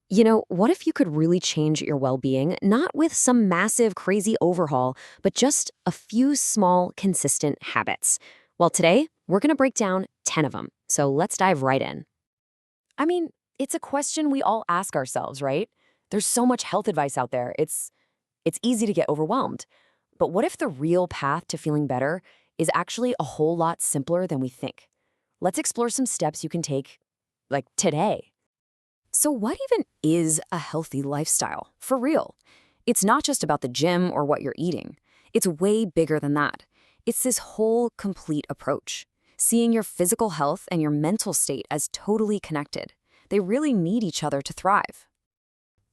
What if you could really change your well being, not with some massive, crazy overhaul, but just a few small, consistent habits? Well, today, we're going to break down 10 of them. So let's dive right in. I mean, it's a question we all ask ourselves, right? There's so much health advice out there. It's easy to get overwhelmed. But what if the real path to feeling better is actually a whole lot simpler than we think? Let's explore some steps you can take, like today. So, what even is a healthy lifestyle? For real. It's not just about the gym or what you're eating. It's way bigger than that. It's this whole complete approach, seeing your physical health and your mental state as totally connected. They really need each other to thrive.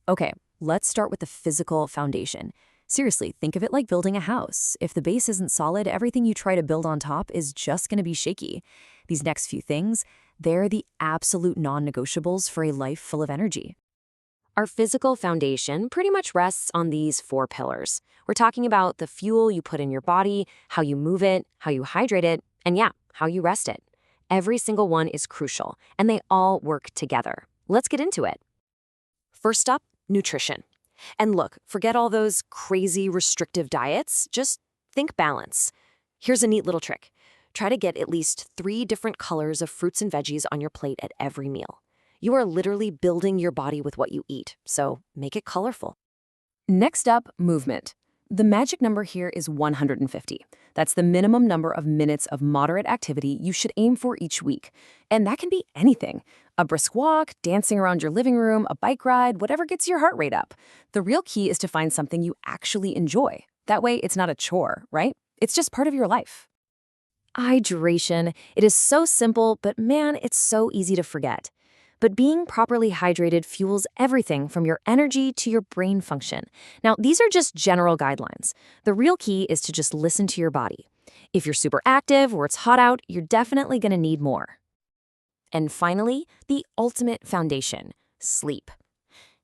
Okay, let's start with the physical foundation. Seriously, think of it like building a house. If the base isn't solid, everything you try to build on top is just going to be shaky. These next few things, they're the absolute non-negotiables for a life full of energy. Our physical foundation pretty much rests on these four pillars. We're talking about the fuel you put in your body, how you move it, how you hydrate it, and yeah, how you rest it. Every single one is crucial, and they all work together. Let's get into it. First up, nutrition. And look, forget all those crazy restrictive diets. Just think balance. Here's a neat little trick. Try to get at least 3 different colors of fruits and veggies on your plate at every meal. You are literally building your body with what you eat, so make it colorful. Next up, movement. The magic number here is 150. That's the minimum number of minutes of moderate activity you should aim for each week. And that can be anything. A brisk walk, dancing around your living room, a bike ride, whatever gets your heart rate up. The real key is to find something you actually enjoy. That way, it's not a chore, right? It's just part of your life. Hydration. It is so simple, but man, it's so easy to forget. But being properly hydrated fuels everything from your energy to your brain function. Now, these are just general guidelines. The real key is to just listen to your body. If you're super active or it's hot out, you're definitely going to need more. And finally, the ultimate foundation, sleep.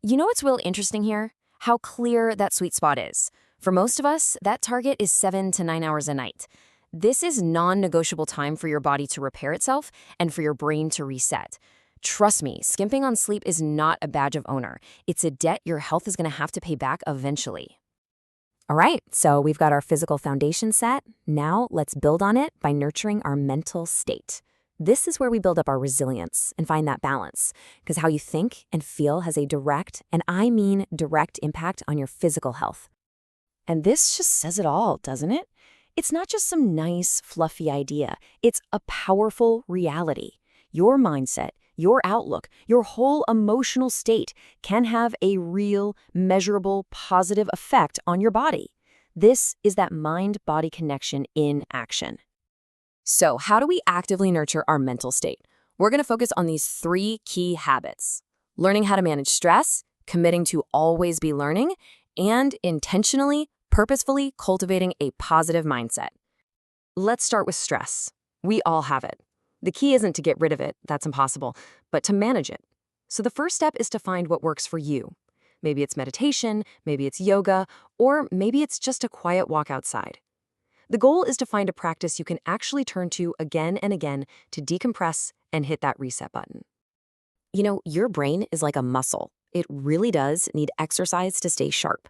You know what's real interesting here? How clear that sweet spot is. For most of us, that target is 7 to 9 hours a night. This is non-negotiable time for your body to repair itself and for your brain to reset. Trust me, skimping on sleep is not a badge of honor. It's a debt your health is going to have to pay back eventually. All right, so we've got our physical foundation set. Now let's build on it by nurturing our mental state. This is where we build up our resilience and find that balance, because how you think and feel has a direct, and I mean direct, impact on your physical health. And this just says it all, doesn't it? It's not just some nice, fluffy idea. It's a powerful reality. Your mindset, your outlook, your whole emotional state can have a real, measurable, positive effect on your body. This is that mind-body connection in action. So, how do we actively nurture our mental state? We're going to focus on these 3 key habits: learning how to manage stress, committing to always be learning, and intentionally, purposefully cultivating a positive mindset. Let's start with stress. We all have it. The key isn't to get rid of it, that's impossible, but to manage it. So the first step is to find what works for you. Maybe it's meditation, maybe it's yoga, or maybe it's just a quiet walk outside. The goal is to find a practice you can actually turn to again and again to decompress and hit that reset button. Your brain is like a muscle. It really does need exercise to stay sharp.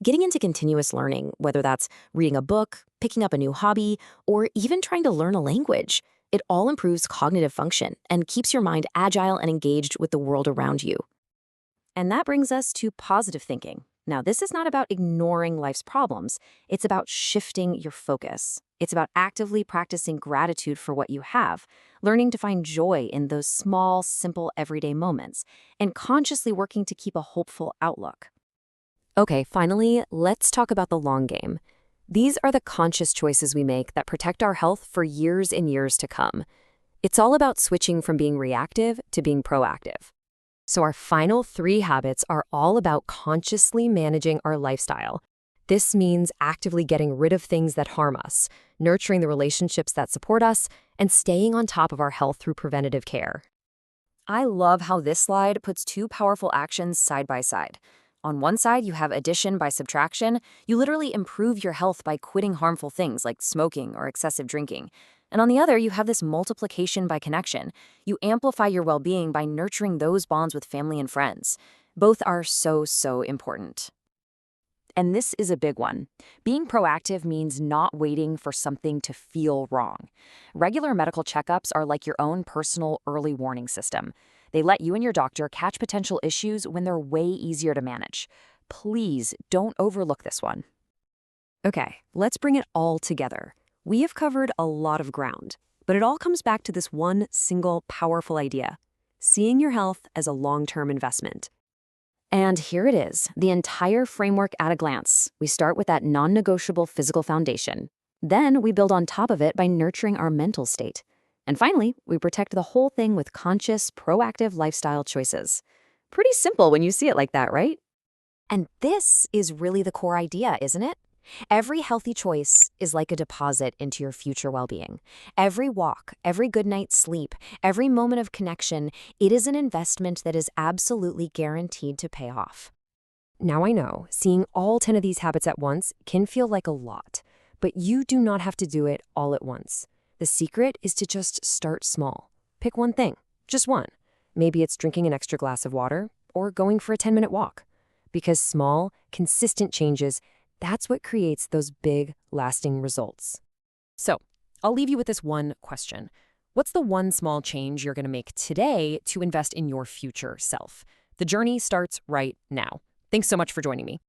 Getting into continuous learning, whether that's reading a book, picking up a new hobby, or even trying to learn a language, it all improves cognitive function and keeps your mind agile and engaged with the world around you. And that brings us to positive thinking. Now, this is not about ignoring life's problems. It's about shifting your focus. It's about actively practicing gratitude for what you have, learning to find joy in those small, simple, everyday moments, and consciously working to keep a hopeful outlook. Okay, finally, let's talk about the long game. These are the conscious choices we make that protect our health for years and years to come. It's all about switching from being reactive to being proactive. So our final 3 habits are all about consciously managing our lifestyle. This means actively getting rid of things that harm us, nurturing the relationships that support us, and staying on top of our health through preventative care. I love how this slide puts 2 powerful actions side by side. On one side, you have addition by subtraction. You literally improve your health by quitting harmful things like smoking or excessive drinking. And on the other, you have this multiplication by connection. You amplify your well-being by nurturing those bonds with family and friends. Both are so important. And this is a big one. Being proactive means not waiting for something to feel wrong. Regular medical checkups are like your own personal early warning system. They let you and your doctor catch potential issues when they're way easier to manage. Please don't overlook this one. Okay, let's bring it all together. We have covered a lot of ground, but it all comes back to this one single powerful idea: seeing your health as a long-term investment. And here it is, the entire framework at a glance. We start with that non-negotiable physical foundation. Then we build on top of it by nurturing our mental state. And finally, we protect the whole thing with conscious, proactive lifestyle choices. Pretty simple when you see it like that, right? And this is really the core idea, isn't it? Every healthy choice is like a deposit into your future well-being. Every walk, every good night's sleep, every moment of connection, it is an investment that is absolutely guaranteed to pay off. Now I know, seeing all 10 of these habits at once can feel like a lot, but you do not have to do it all at once. The secret is to just start small. Pick one thing, just one. Maybe it's drinking an extra glass of water or going for a 10-minute walk. Because small, consistent changes, that's what creates those big, lasting results. So, I'll leave you with this one question. What's the one small change you're going to make today to invest in your future self? The journey starts right now. Thanks so much for joining me.